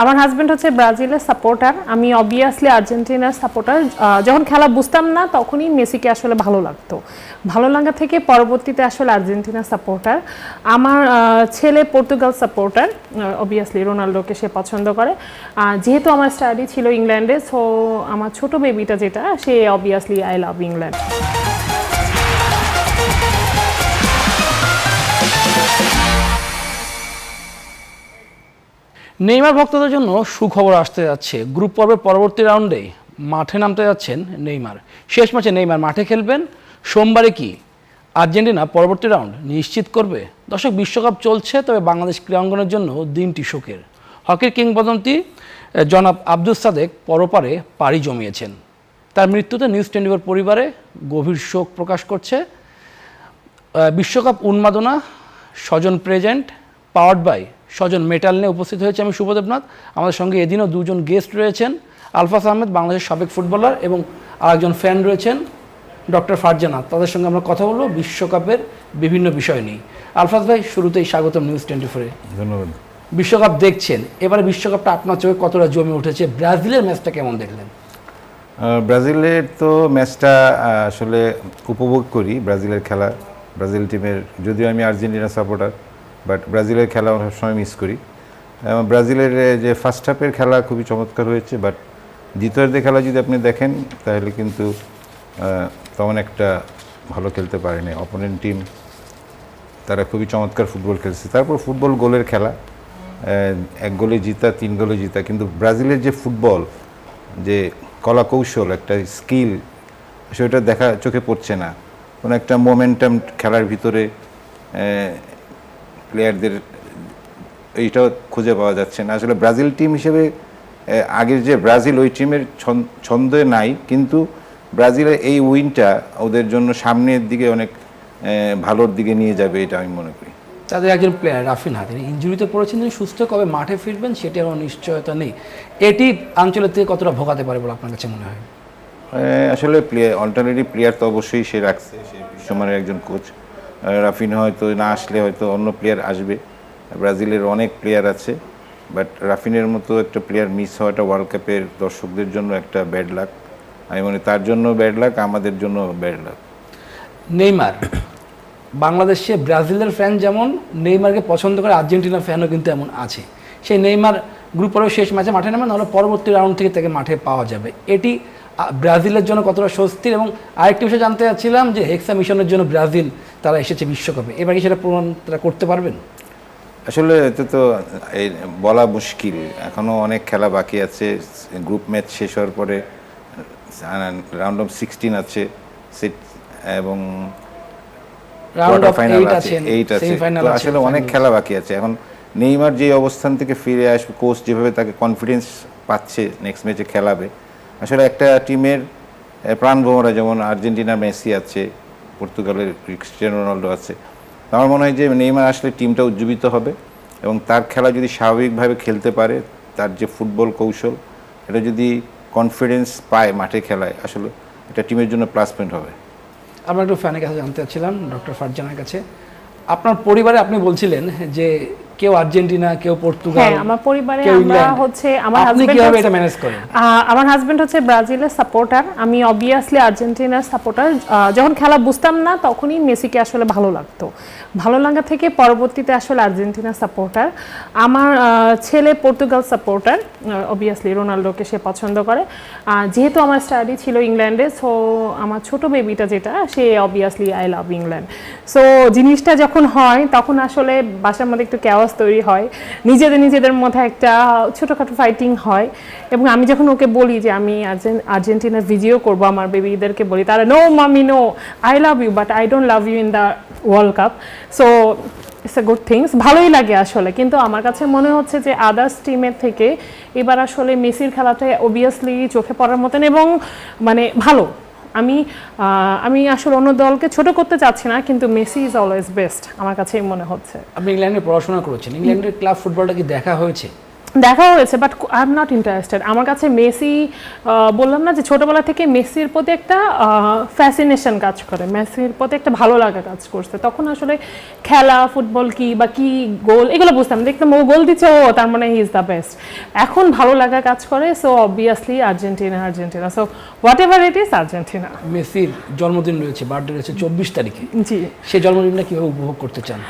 আমার হাজবেন্ড হচ্ছে ব্রাজিলের সাপোর্টার, আমি অবভিয়াসলি আর্জেন্টিনার সাপোর্টার। যখন খেলা বুঝতাম না তখনই মেসিকে আসলে ভালো লাগতো, ভালো লাগা থেকে পরবর্তীতে আসলে আর্জেন্টিনার সাপোর্টার। আমার ছেলে পর্তুগাল সাপোর্টার, অবভিয়াসলি রোনাল্ডোকে সে পছন্দ করে। যেহেতু আমার স্টাডি ছিল ইংল্যান্ডে, সো আমার ছোট বেবিটা যেটা, সে obviously I love England. Neymar ভক্তদের জন্য সুখবর আসতে যাচ্ছে। গ্রুপ পর্বের পরবর্তী রাউন্ডে মাঠে নামতে যাচ্ছেন নেইমার। শেষ ম্যাচে নেইমার মাঠে খেলবেন। সোমবারে কি আর্জেন্টিনা পরবর্তী রাউন্ড নিশ্চিত করবে? দর্শক, বিশ্বকাপ চলছে, তবে বাংলাদেশ ক্রীড়াঙ্গনের জন্য দিনটি শোকের। হকির কিংবদন্তি জনাব আব্দুস সাদেক পরপারে পাড়ি জমিয়েছেন। তার মৃত্যুতে নিউজ 24 পরিবারে গভীর শোক প্রকাশ করছে। বিশ্বকাপ উন্মাদনা, স্বজন প্রেজেন্ট, পাওয়ার্ড বাই স্বজন মেটাল নিয়ে উপস্থিত হয়েছে আমি শুভদেবনাথ। আমাদের সঙ্গে এদিনও দুজন গেস্ট রয়েছেন, আলফাজ আহমেদ বাংলাদেশের সাবেক ফুটবলার এবং আরেকজন ফ্যান রয়েছেন ডক্টর ফারজানা। তাদের সঙ্গে আমরা কথা বলবো বিশ্বকাপের বিভিন্ন বিষয় নিয়ে। আলফাজ ভাই, শুরুতেই স্বাগতম নিউজ 24-এ। ধন্যবাদ। বিশ্বকাপ দেখছেন, এবারে বিশ্বকাপটা আপনার চোখে কতটা জমে উঠেছে? ব্রাজিলের ম্যাচটা কেমন দেখলেন? ব্রাজিলের তো ম্যাচটা আসলে উপভোগ করি, ব্রাজিলের খেলা, ব্রাজিল টিমের। যদিও আমি আর্জেন্টিনা সাপোর্টার, বাট ব্রাজিলের খেলা সবসময় মিস করি। এবং ব্রাজিলের যে ফার্স্ট হাফের খেলা খুবই চমৎকার হয়েছে, বাট দ্বিতীয়ার্ধের খেলা যদি আপনি দেখেন তাহলে কিন্তু তেমন একটা ভালো খেলতে পারেনি অপোনেন্ট টিম। তারা খুবই চমৎকার ফুটবল খেলছে। তারপর ফুটবল গোলের খেলা, 1 গোলে জিতা, 3 গোলে জিতা, কিন্তু ব্রাজিলের যে ফুটবল, যে কলা কৌশল, একটা স্কিল, সেটা দেখা চোখে পড়ছে না। কোনো একটা মোমেন্টাম খেলার ভিতরে প্লেয়ারদের এইটাও খুঁজে পাওয়া যাচ্ছে না। আসলে ব্রাজিল টিম হিসেবে আগের যে ব্রাজিল, ওই টিমের ছন্দে নাই, কিন্তু ব্রাজিলের এই উইনটা ওদের জন্য সামনের দিকে অনেক ভালোর দিকে নিয়ে যাবে, এটা আমি মনে করি। তাদের একজন প্লেয়ার রাফিনহা, তিনি ইনজুরিতে পড়েছেন, তিনি সুস্থ কবে মাঠে ফিরবেন সেটারও নিশ্চয়তা নেই। এটি আঞ্চলের থেকে কতটা ভোগাতে পারে বলে আপনার কাছে মনে হয়? আসলে অল্টারনেটিভ প্লেয়ার তো অবশ্যই সে রাখছে, সে বিশ্বমানের একজন কোচ। রাফিনহা হয়তো না আসলে হয়তো অন্য প্লেয়ার আসবে। ব্রাজিলের অনেক প্লেয়ার আছে, বাট রাফিনের মতো একটা প্লেয়ার মিস হওয়াটা ওয়ার্ল্ড কাপের দর্শকদের জন্য একটা ব্যাড লাক। আমি মনে তার জন্য ব্যাড লাক, আমাদের জন্য ব্যাড লাক। নেইমার বাংলাদেশে ব্রাজিলের ফ্যান যেমন নেইমারকে পছন্দ করে, আর্জেন্টিনার ফ্যানও কিন্তু এমন আছে। সেই নেইমার গ্রুপ পর্বের শেষ ম্যাচে মাঠে নামে, নাহলে পরবর্তী রাউন্ড থেকে তাকে মাঠে পাওয়া যাবে। এটি ব্রাজিলের জন্য কতটা স্বস্তির? এবং আরেকটি বিষয় জানতে চাচ্ছিলাম যে হেক্সা মিশনের জন্য ব্রাজিল তারা এসেছে বিশ্বকাপে, এবার কি সেটা প্রমাণ তারা করতে পারবেন? আসলে এতে তো এই বলা মুশকিল, এখনও অনেক খেলা বাকি আছে। গ্রুপ ম্যাচ শেষ হওয়ার পরে রাউন্ড অফ 16 আছে, এবং কোয়ার্টার ফাইনাল আছে, 8 আছে। তো আসলে অনেক খেলা বাকি আছে। এখন নেইমার যে অবস্থান থেকে ফিরে আসবে, কোচ যেভাবে তাকে কনফিডেন্স পাচ্ছে নেক্সট ম্যাচে খেলাবে, আসলে একটা টিমের প্রাণভোমরা, যেমন আর্জেন্টিনার মেসি আছে, পর্তুগালের ক্রিস্টিয়ানো রোনাল্ডো আছে। আমার মনে হয় যে নেইমার আসলে টিমটা উজ্জীবিত হবে, এবং তার খেলা যদি স্বাভাবিকভাবে খেলতে পারে, তার যে ফুটবল কৌশল, এটা যদি কনফিডেন্স পায় মাঠে খেলায়, আসলে এটা টিমের জন্য প্লাস পয়েন্ট হবে। আমরা একটু ফ্যানের কাছে জানতে চাচ্ছিলাম ডক্টর ফারজানার কাছে, আপনার পরিবারে আপনি বলছিলেন যে কেউ আর্জেন্টিনা, কেউ পর্তুগাল। হ্যাঁ, আমার পরিবারে আমরা হচ্ছে, আমার হাজবেন্ড হচ্ছে ব্রাজিলের সাপোর্টার, আমি অবভিয়াসলি আর্জেন্টিনার সাপোর্টার। যখন খেলা বুঝতাম না তখনই মেসিকে আসলে ভালো লাগতো, ভালো লাগা থেকে পরবর্তীতে আসলে আর্জেন্টিনার সাপোর্টার। আমার ছেলে পর্তুগাল সাপোর্টার, অবভিয়াসলি রোনাল্ডোকে সে পছন্দ করে। যেহেতু আমার স্টাডি ছিল ইংল্যান্ডে, সো আমার ছোট বেবিটা যেটা, সে obviously I love England. So জিনিসটা যখন হয় তখন আসলে বাসার মধ্যে একটু ক্যাওয়াস তৈরি হয়, নিজেদের মধ্যে একটা ছোটোখাটো ফাইটিং হয়। এবং আমি যখন ওকে বলি যে আমি আর্জেন্টিনার ভিডিও করবো, আমার বেবিদেরকে বলি, তারা no mommy no, I love you but I don't love you in the world cup. So it's a good things, ভালোই লাগে আসলে। কিন্তু আমার কাছে মনে হচ্ছে যে আদার্স টিমের থেকে এবার আসলে মেসির খেলাটা অবভিয়াসলি চোখে পড়ার মতন এবং মানে ভালো। আমি আসলে অন্য দলকে ছোট করতে চাচ্ছি না, কিন্তু মেসি ইজ অলওয়েজ বেস্ট, আমার কাছেই মনে হচ্ছে। আপনি ইংল্যান্ডে পড়াশোনা করেছেন, ইংল্যান্ডের ক্লাব ফুটবলটা কি দেখা হয়েছে? দেখা হয়েছে but I am not interested. আমার কাছে মেসি, বললাম না যে ছোটবেলা থেকে মেসির প্রতি একটা ফ্যাসিনেশন কাজ করে, মেসির প্রতি একটা ভালো লাগা কাজ করছে। তখন আসলে খেলা, ফুটবল কি বা কি গোল এগুলো বুঝতাম, দেখতাম ও গোল দিচ্ছে, ও তার মানে হি ইজ দ্য বেস্ট। এখন ভালো লাগা কাজ করে, so obviously Argentina, so what ever it is Argentina. মেসির জন্মদিন রয়েছে, বার্থডে রয়েছে 24 তারিখে, জি, সেই জন্মদিনটা কিভাবে উপভোগ করতে চান?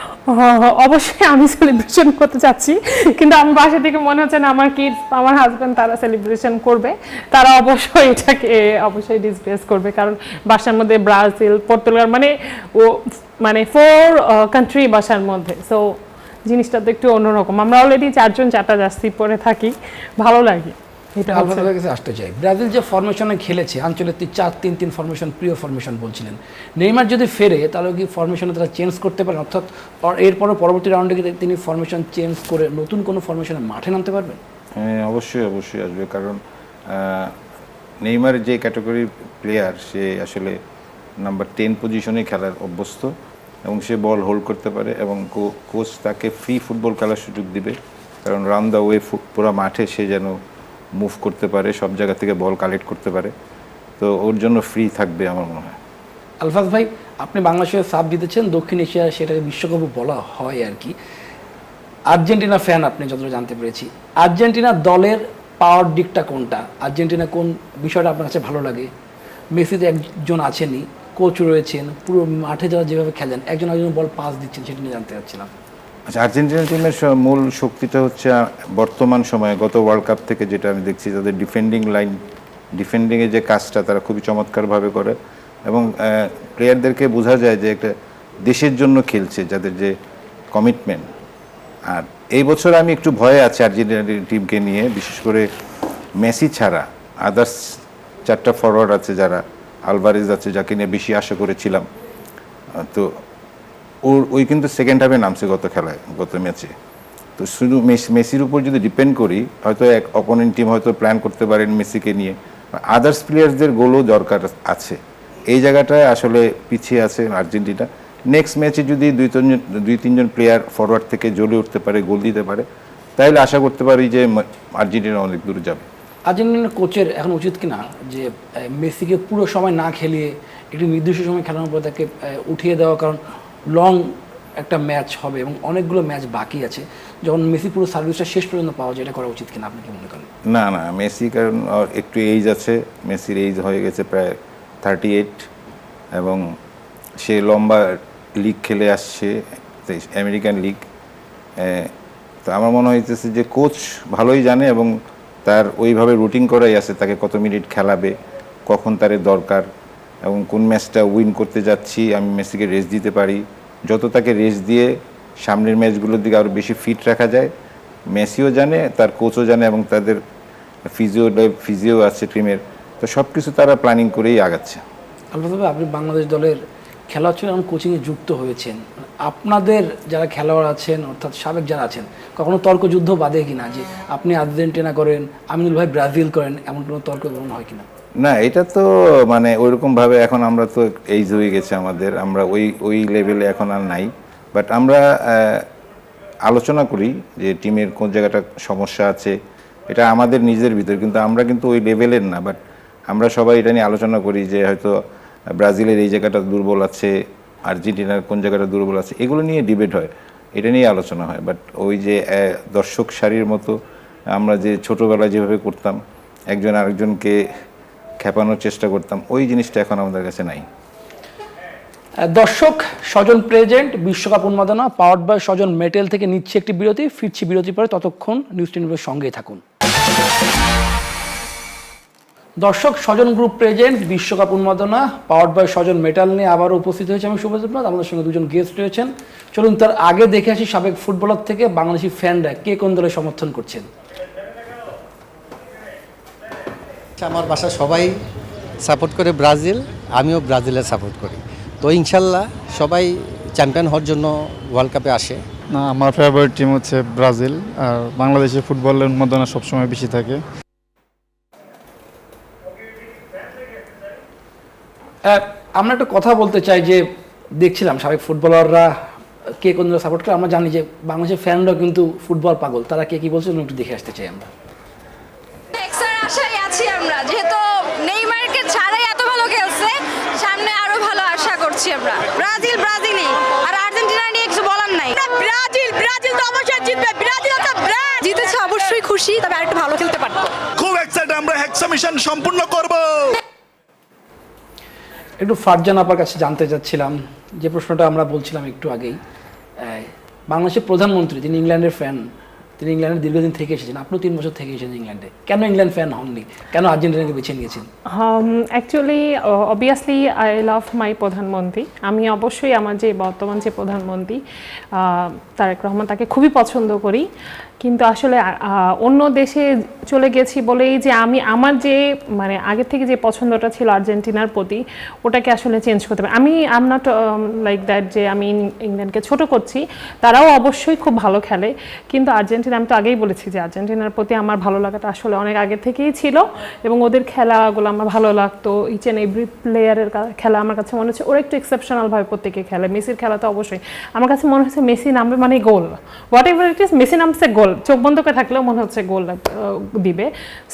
অবশ্যই আমি সেলিব্রেশন করতে চাচ্ছি, কিন্তু আমার বাসা থেকে মনে হচ্ছে না আমার কিডস, আমার হাজব্যান্ড তারা সেলিব্রেশন করবে। তারা অবশ্যই এটাকে অবশ্যই ডিসপ্লেস করবে, কারণ বাসার মধ্যে ব্রাজিল, পর্তুগাল মানে 4 কান্ট্রি বাসার মধ্যে, সো জিনিসটা তো একটু অন্যরকম। আমরা অলরেডি 4জন 4টা জার্সি পরে থাকি, ভালো লাগে। এটা হচ্ছে আলফাদের কাছে আসতে চাই, ব্রাজিল যে ফরমেশনে খেলেছে আঞ্চলিক 4-3-3 ফরমেশন, প্রিয় ফরমেশন বলছিলেন, নেইমার যদি ফেরে তাহলে কি ফরমেশনে তারা চেঞ্জ করতে পারেন, অর্থাৎ এরপরে পরবর্তী রাউন্ডে কি তিনি ফরমেশন চেঞ্জ করে নতুন কোনো ফরমেশনে মাঠে নামতে পারবেন? হ্যাঁ, অবশ্যই আসবে, কারণ নেইমার যে ক্যাটাগরি প্লেয়ার, সে আসলে নাম্বার 10 পজিশনে খেলার অভ্যস্ত এবং সে বল হোল্ড করতে পারে, এবং কোচ তাকে ফ্রি ফুটবল খেলার সুযোগ দিবে, কারণ রাউন্ড দ্য ওয়ে পুরো মাঠে সে যেন মুভ করতে পারে, সব জায়গা থেকে বল কালেক্ট করতে পারে, তো ওর জন্য ফ্রি থাকবে আমার মনে হয়। আলফাজ ভাই, আপনি বাংলাদেশে সাপ জিতেছেন, দক্ষিণ এশিয়া সেটাকে বিশ্বকাপও বলা হয় আর কি। আর্জেন্টিনা ফ্যান আপনি, যতটা জানতে পেরেছি, আর্জেন্টিনা দলের পাওয়ার দিকটা কোনটা? আর্জেন্টিনা কোন বিষয়টা আপনার কাছে ভালো লাগে? মেসি তো একজন আছেনই, কোচ রয়েছেন, পুরো মাঠে যারা যেভাবে খেলেন, একজন বল পাস দিচ্ছেন, সেটা নিয়ে জানতে চাচ্ছিলাম। আচ্ছা, আর্জেন্টিনা টিমের মূল শক্তিটা হচ্ছে বর্তমান সময়ে গত ওয়ার্ল্ড কাপ থেকে যেটা আমি দেখছি, তাদের ডিফেন্ডিংয়ে যে কাজটা তারা খুবই চমৎকারভাবে করে, এবং প্লেয়ারদেরকে বোঝা যায় যে একটা দেশের জন্য খেলছে, যাদের যে কমিটমেন্ট। আর এই বছর আমি একটু ভয়ে আছি আর্জেন্টিনা টিমকে নিয়ে, বিশেষ করে মেসি ছাড়া আদার্স 4টা ফরওয়ার্ড আছে, যারা আলভারেজ আছে, যাকে নিয়ে বেশি আশা করেছিলাম, তো ওই কিন্তু সেকেন্ড হাফে নামছে গত ম্যাচে। তো শুধু মেসির উপর যদি ডিপেন্ড করি, হয়তো এক অপোনেন্ট টিম হয়তো প্ল্যান করতে পারেন মেসিকে নিয়ে, আদার্স প্লেয়ার্সদের গোলও দরকার আছে। এই জায়গাটায় আসলে পিছিয়ে আছে আর্জেন্টিনা। নেক্সট ম্যাচে যদি 2-3জন প্লেয়ার ফরওয়ার্ড থেকে জ্বলে উঠতে পারে, গোল দিতে পারে, তাহলে আশা করতে পারি যে আর্জেন্টিনা অনেক দূর যাবে। আর্জেন্টিনার কোচের এখন উচিত কিনা যে মেসিকে পুরো সময় না খেলিয়ে একটি নির্দিষ্ট সময় খেলানোর পর তাকে উঠিয়ে দেওয়া, কারণ লং একটা ম্যাচ হবে এবং অনেকগুলো ম্যাচ বাকি আছে, যখন মেসি পুরো সার্ভিসটা শেষ পর্যন্ত পাওয়া যায়, এটা করা উচিত কিনা আপনি কি মনে করেন? না, মেসি কারণ একটু এইজ আছে, মেসির এইজ হয়ে গেছে প্রায় 38, এবং সে লম্বা লিগ খেলে আসছে, আমেরিকান লিগ। তো আমার মনে হইতেছে যে কোচ ভালোই জানে, এবং তার ওইভাবে রুটিন করাই আছে, তাকে কত মিনিট খেলাবে, কখন তার দরকার, এবং কোন ম্যাচটা উইন করতে যাচ্ছি আমি মেসিকে রেস্ট দিতে পারি। যত তাকে রেস্ট দিয়ে সামনের ম্যাচগুলোর দিকে আরও বেশি ফিট রাখা যায়, মেসিও জানে, তার কোচও জানে, এবং তাদের ফিজিও আছে টিমের, তো সব কিছু তারা প্ল্যানিং করেই আগাচ্ছে। আলহামদুলিল্লাহ, আপনি বাংলাদেশ দলের খেলোয়াড় ছিলেন, কোচিংয়ে যুক্ত হয়েছেন, আপনাদের যারা খেলোয়াড় আছেন, অর্থাৎ সাবেক যারা আছেন, কখনো তর্কযুদ্ধ বাঁধে কিনা যে আপনি আর্জেন্টিনা করেন, আমিনুল ভাই ব্রাজিল করেন, এমন কোনো তর্ক হয় কিনা? না, এটা তো মানে ওইরকমভাবে এখন আমরা তো এইজ হয়ে গেছে আমাদের, আমরা ওই লেভেলে এখন আর নাই, বাট আমরা আলোচনা করি যে টিমের কোন জায়গাটা সমস্যা আছে, এটা আমাদের নিজের ভিতরে, কিন্তু আমরা কিন্তু ওই লেভেলের না, বাট আমরা সবাই এটা নিয়ে আলোচনা করি যে হয়তো ব্রাজিলের এই জায়গাটা দুর্বল আছে, আর্জেন্টিনার কোন জায়গাটা দুর্বল আছে, এগুলো নিয়ে ডিবেট হয়, এটা নিয়ে আলোচনা হয়। বাট ওই যে দর্শক সারির মতো আমরা যে ছোটোবেলায় যেভাবে করতাম, একজন আরেকজনকে খেপানোর চেষ্টা করতাম, ওই জিনিসটা এখন আমাদের কাছে নাই। দর্শক, স্বজন প্রেজেন্ট বিশ্বকাপ উন্মাদনা পাওয়ার্ড বাই স্বজন মেটেল থেকে নিচ্ছে একটি বিরতি, ফিরছি বিরতি পরে, ততক্ষণ নিউজ 10 সঙ্গেই থাকুন। দর্শক, স্বজন গ্রুপ প্রেজেন্ট বিশ্বকাপ উন্মাদনা পাওয়ার্ড বাই স্বজন মেটাল নিয়ে আবারও উপস্থিত হয়েছে আমি শুভজিৎ নাথ, আমাদের সঙ্গে দুজন গেস্ট রয়েছেন। চলুন তার আগে দেখে আসি সাবেক ফুটবলার থেকে বাংলাদেশি ফ্যানরা কে কোন দলে সমর্থন করছেন। আমার বাসা সবাই সাপোর্ট করে ব্রাজিল, আমিও ব্রাজিলের সাপোর্ট করি, তো ইনশাল্লাহ সবাই চ্যাম্পিয়ন হওয়ার জন্য ওয়ার্ল্ড কাপে আসে। না, আমার ফেভারিট টিম হচ্ছে ব্রাজিল, আর বাংলাদেশে ফুটবলের উন্মাদনা সবসময় বেশি থাকে। আমরা একটা কথা বলতে চাই যে দেখছিলাম সাবেক ফুটবলাররা কে কোন দল সাপোর্ট করে। আমরা জানি যে বাংলাদেশের ফ্যানরাও কিন্তু ফুটবল পাগল, তারা কে কি বলছে একটু দেখে আসতে চাই আমরা। এক্সার আশায় আছি আমরা, যেহেতু নেইমারকে ছাড়াই এত ভালো খেলছে, সামনে আরো ভালো আশা করছি আমরা। ব্রাজিল ব্রাজিলই, আর আর্জেন্টিনা নিয়ে কিছু বলার নাই। ব্রাজিল ব্রাজিল তো অবশ্যই জিতবে, ব্রাজিল তো জিতেছে অবশ্যই খুশি, তবে আরেকটু ভালো খেলতে পারতো। খুব এক্সাইটেড, আমরা হেক্সা মিশন সম্পূর্ণ করব। একটু ফারজান আপার কাছে জানতে চাচ্ছিলাম যে প্রশ্নটা আমরা বলছিলাম একটু আগেই, বাংলাদেশের প্রধানমন্ত্রী তিনি ইংল্যান্ডের ফ্যান, তিনি ইংল্যান্ডে দীর্ঘদিন থেকে এসেছেন, আপনিও 3 বছর থেকে এসেছেন ইংল্যান্ডে, কেন ইংল্যান্ড ফ্যান হননি, কেন আর্জেন্টিনাকে বেছে নিয়েছেন? অ্যাকচুয়ালি অবভিয়াসলি আই লাভ মাই প্রধানমন্ত্রী। আমি অবশ্যই আমার যে বর্তমান যে প্রধানমন্ত্রী তারেক রহমান, তাকে খুবই পছন্দ করি। কিন্তু আসলে অন্য দেশে চলে গেছি বলেই যে আমি আমার যে মানে আগে থেকে যে পছন্দটা ছিল আর্জেন্টিনার প্রতি, ওটাকে আসলে চেঞ্জ করতে পারি। আমি আম নট লাইক দ্যাট যে আমি ইংল্যান্ডকে ছোট করছি, তারাও অবশ্যই খুব ভালো খেলে। কিন্তু আর্জেন্টিনা, আমি তো আগেই বলেছি যে আর্জেন্টিনার প্রতি আমার ভালো লাগাটা আসলে অনেক আগে থেকেই ছিল, এবং ওদের খেলাগুলো আমার ভালো লাগতো। ইচ অ্যান্ড এভরি প্লেয়ারের খেলা আমার কাছে মনে হচ্ছে ওরা একটু এক্সেপশনালভাবে প্রত্যেকে খেলে। মেসির খেলা তো অবশ্যই আমার কাছে মনে হচ্ছে মেসি নামবে মানে goal, whatever it is, Messi নামছে গোল, চোখ বন্ধ করে থাকলেও মনে হচ্ছে গোল দিবে।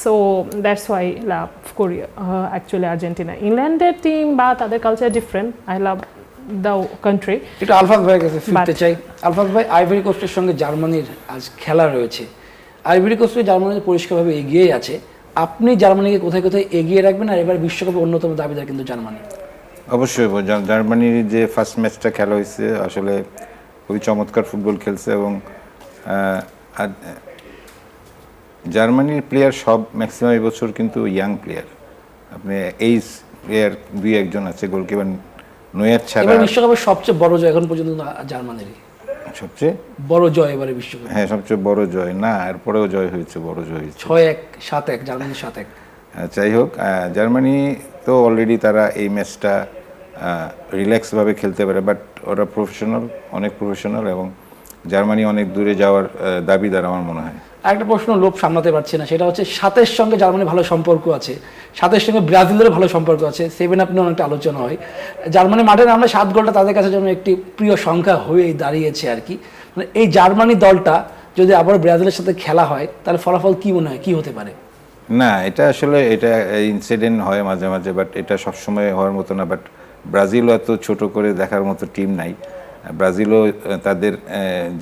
সো দ্যাটস ওয়াই লাভ করি অ্যাকচুয়ালি আর্জেন্টিনা। ইংল্যান্ডের টিম বা তাদের culture different, I love the country. একটু আলফাজ ভাইয়ের কাছে ফিরতে চাই। আলফাজ ভাই, আইভরি কোস্টের সঙ্গে জার্মানির আজ খেলা রয়েছে, আইভরি কোস্টে জার্মানি পরিষ্কারভাবে এগিয়ে আছে, আপনি জার্মানিকে কোথায় কোথায় এগিয়ে রাখবেন? আর এবার বিশ্বকাপের অন্যতম দাবিদার কিন্তু জার্মানি। অবশ্যই জার্মানির যে ফার্স্ট ম্যাচটা খেলা হয়েছে আসলে খুবই চমৎকার ফুটবল খেলছে, এবং জার্মানির প্লেয়ার সব ম্যাক্সিমাম এবছর কিন্তু ইয়াং প্লেয়ার। আপনি এই প্লেয়ার 2-1 আছে, গোলকিপার নয়ার ছাড়া। এবার বিশ্বকাপের সবচেয়ে বড় জয় এখন পর্যন্ত জার্মানিরই, সবচেয়ে বড় জয় এবারে বিশ্বকাপে। হ্যাঁ, সবচেয়ে বড় জয় না, এরপরেও জয় হয়েছে, বড় জয় হয়েছে 6-1 7-1, জার্মানি 7-1। যাই হোক, জার্মানি তো অলরেডি তারা এই ম্যাচটা রিল্যাক্সভাবে খেলতে পারে, বাট ওরা প্রফেশনাল, অনেক প্রফেশনাল, এবং জার্মানি অনেক দূরে যাওয়ার দাবিদার আমার মনে হয়। একটা প্রশ্ন লোভ সামলাতে পারছি না, সেটা হচ্ছে 7-এর সঙ্গে জার্মানির ভালো সম্পর্ক আছে, 7-এর সঙ্গে ব্রাজিলের ভালো সম্পর্ক আছে, 7 আপনি অনেকটা আলোচনা হয়। জার্মানি মাঠে নামলে 7 গোলটা তাদের কাছে যেন একটি প্রিয় সংখ্যা হয়ে দাঁড়িয়েছে আর কি। মানে এই জার্মানি দলটা যদি আবার ব্রাজিলের সাথে খেলা হয়, তাহলে ফলাফল কি মনে হয়, কি হতে পারে? না, এটা আসলে এটা ইনসিডেন্ট হয় মাঝে মাঝে, বাট এটা সবসময় হওয়ার মতো না। বাট ব্রাজিলও এত ছোট করে দেখার মতো টিম নাই। ব্রাজিলও তাদের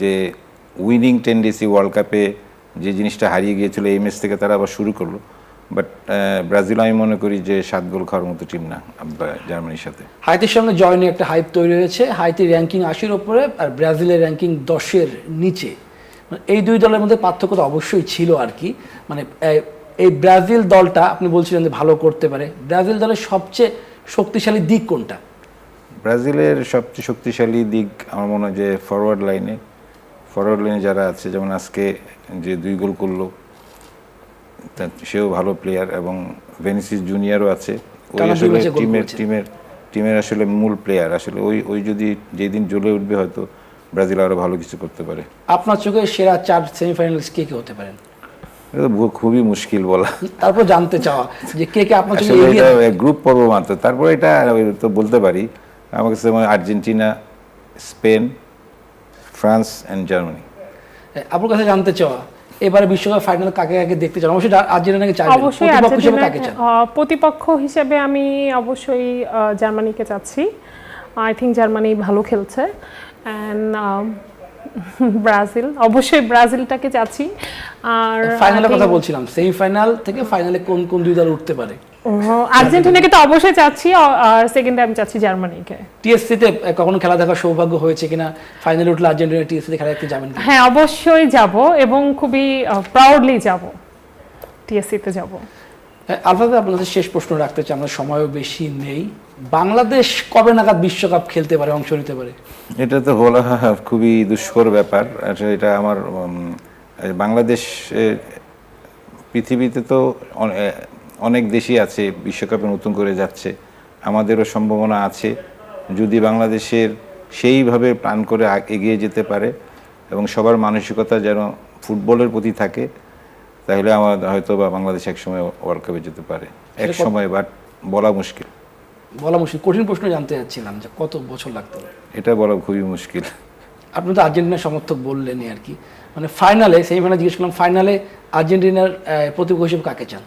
যে উইনিং টেন্ডেন্সি, ওয়ার্ল্ড কাপে যে জিনিসটা হারিয়ে গিয়েছিল, এই ম্যাচ থেকে তারা আবার শুরু করলো। বাট ব্রাজিল আমি মনে করি যে 7 গোল খাওয়ার মতো টিম না জার্মানির সাথে। হাইতির সঙ্গে জয় নিয়ে একটা হাইপ তৈরি হয়েছে। হাইতির র্যাঙ্কিং 80-র ওপরে, আর ব্রাজিলের র্যাঙ্কিং 10-এর নিচে। মানে এই দুই দলের মধ্যে পার্থক্য তো অবশ্যই ছিল আর কি। মানে এই ব্রাজিল দলটা আপনি বলছিলেন যে ভালো করতে পারে, ব্রাজিল দলের সবচেয়ে শক্তিশালী দিক কোনটা? ব্রাজিলের সবচেয়ে শক্তিশালী দিক আমার মনে হয় যে ফরওয়ার্ড লাইনে যারা আছে, যেমন আজকে যে 2 গোল করলো সেও ভালো প্লেয়ার, এবং ভেনিসিয়াস জুনিয়রও আছে। ওই আসলে টিমের আসলে মূল প্লেয়ার। আসলে ওই যদি যেদিন জ্বলে উঠবে, হয়তো ব্রাজিল আরো ভালো কিছু করতে পারে। আপনার চোখে সেরা 4 সেমিফাইনালিস্ট কে কে হতে পারেন? এটা তো খুবই মুশকিল বলা। তারপর জানতে চাওয়া যে কে কে আপনার চোখে আসলে এগিয়ে এটা থাকবে? গ্রুপ পর্ব মাত্র, তারপর এটা তো বলতে পারি। আমার কাছে Argentina, Spain, France and Germany. আপনার কাছে জানতে চাওয়া, এবারে বিশ্বকাপ ফাইনাল কাকে কাকে দেখতে চান? অবশ্যই আর্জেন্টিনাকে চাইবেন, অবশ্যই প্রতিপক্ষ হিসেবে কাকে চান? প্রতিপক্ষ হিসেবে আমি অবশ্যই জার্মানিকে চাচ্ছি। আই থিঙ্ক জার্মানি ভালো খেলছে। অ্যান্ড ব্রাজিল, অবশ্যই ব্রাজিলটাকে চাচ্ছি। আর ফাইনালের কথা বলছিলাম, সেমিফাইনাল থেকে ফাইনালে কোন কোন 2 দল উঠতে পারে? আর্জেন্টিনাকে তো অবশ্যই চাচ্ছি, আর সেকেন্ডে আমি চাচ্ছি জার্মানিকে। টিএসসিতে কখনো খেলা দেখার সৌভাগ্য হয়েছে কিনা? ফাইনালে উঠলে আর্জেন্টিনা টিএসসিতে খেলা দেখতে যাবেন কিনা? হ্যাঁ, অবশ্যই যাব, এবং খুবই প্রাউডলি যাব, টিএসসিতে যাব। আলফাজ, আপনার কাছে শেষ প্রশ্ন রাখতে চাই, আমরা সময়ও বেশি নেই। বাংলাদেশ কবে নাগাদ বিশ্বকাপ খেলতে পারে, অংশ নিতে পারে? এটা তো বলা খুবই দুষ্কর ব্যাপার। আসলে এটা আমার বাংলাদেশ, পৃথিবীতে তো অনেক দেশই আছে বিশ্বকাপে নতুন করে যাচ্ছে, আমাদেরও সম্ভাবনা আছে যদি বাংলাদেশের সেইভাবে প্ল্যান করে এগিয়ে যেতে পারে, এবং সবার মানসিকতা যেন ফুটবলের প্রতি থাকে, তাহলে আমাদের হয়তো বা বাংলাদেশ একসময় ওয়ার্ল্ড কাপে যেতে পারে এক সময়। বাট বলা মুশকিল। কঠিন প্রশ্ন জানতে চাচ্ছিলাম যে কত বছর লাগতে পারে, এটা বলা খুবই মুশকিল। আপনি তো আর্জেন্টিনার সমর্থক বললেনই আর কি, মানে ফাইনালে সেমিফাইনালে জিজ্ঞেস করলাম, ফাইনালে আর্জেন্টিনার প্রতিপক্ষ হিসেবে কাকে চান?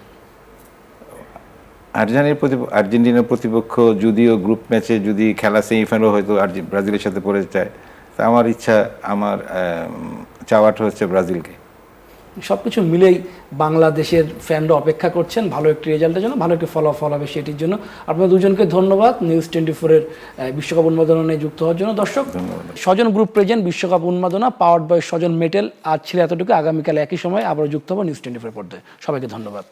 আর্জেন্টিনার প্রতিপক্ষ যদিও গ্রুপ ম্যাচে যদি খেলা সেমিফাইনাল হয়তো ব্রাজিলের সাথে পড়ে যায়, তা আমার ইচ্ছা, আমার চাওয়াটা হচ্ছে ব্রাজিলকে। সব কিছু মিলেই বাংলাদেশের ফ্যানরা অপেক্ষা করছেন ভালো একটি রেজাল্টের জন্য, ভালো একটি ফলাফল হবে সেটির জন্য। আপনাদের দুজনকে ধন্যবাদ নিউজ 24-এর বিশ্বকাপ উন্মাদনায় যুক্ত হওয়ার জন্য। দর্শক, স্বজন গ্রুপ প্রেজেন্ট বিশ্বকাপ উন্মাদনা পাওয়ার্ড বাই স্বজন মেটেল আজ ছিল এতটুকু। আগামীকাল একই সময় আবারও যুক্ত হবো নিউজ 24 পর্দায়। সবাইকে ধন্যবাদ।